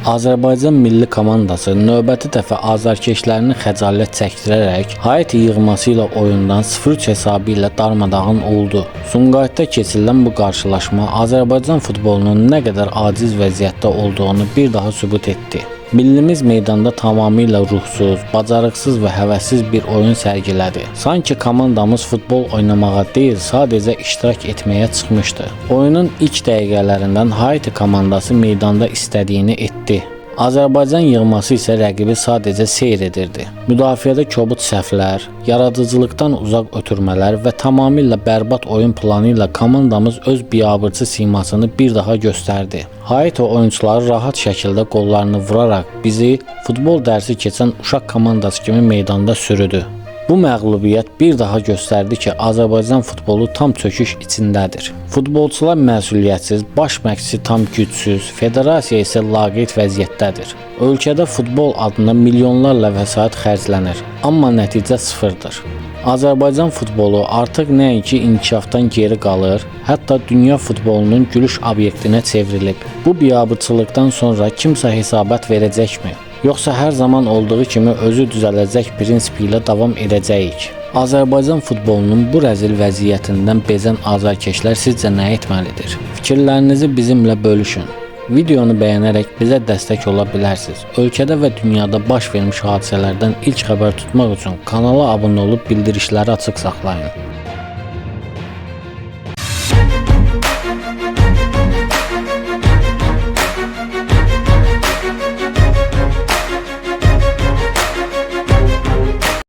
Azərbaycan milli komandası növbəti dəfə azarkeşlərini xəcalət çəkdirərək Haiti yığması ilə oyundan 0-3 hesabı ilə darmadağın oldu. Sumqayıtda keçirilən bu qarşılaşma Azərbaycan futbolunun nə qədər aciz vəziyyətdə olduğunu bir daha sübut etdi. Millimiz meydanda tamamilə ruhsuz, bacarıqsız və həvəssiz bir oyun sərgilədi. Sanki komandamız futbol oynamağa deyil, sadəcə iştirak etməyə çıxmışdı. Oyunun ilk dəqiqələrindən Haiti komandası meydanda istədiyini etdi. Azərbaycan yığması isə rəqibi sadəcə seyr edirdi. Müdafiədə kobud səhvlər, yaradıcılıqdan uzaq ötürmələr və tamamilə bərbad oyun planı ilə komandamız öz biabırçı simasını bir daha göstərdi. Haiti oyuncuları rahat şəkildə qollarını vuraraq bizi futbol dərsi keçən uşaq komandası kimi meydanda sürüdü. Bu məğlubiyyət bir daha göstərdi ki, Azərbaycan futbolu tam çöküş içindədir. Futbolçular məsuliyyətsiz, baş məşqçi tam gücsüz, federasiya isə laqeyd vəziyyətdədir. Ölkədə futbol adına milyonlarla vəsait xərclənir, amma nəticə sıfırdır. Azərbaycan futbolu artıq nəinki inkişafdan geri qalır, hətta dünya futbolunun gülüş obyektinə çevrilib. Bu biabırçılıqdan sonra kimsə hesabət verəcəkmi? Yoxsa hər zaman olduğu kimi özü düzələcək prinsipi ilə davam edəcəyik? Azərbaycan futbolunun bu rəzil vəziyyətindən bezən azarkeşlər sizcə nə etməlidir? Fikirlərinizi bizimlə bölüşün. Videonu bəyənərək bizə dəstək ola bilərsiniz. Ölkədə və dünyada baş vermiş hadisələrdən ilk xəbər tutmaq üçün kanala abunə olub bildirişləri açıq saxlayın.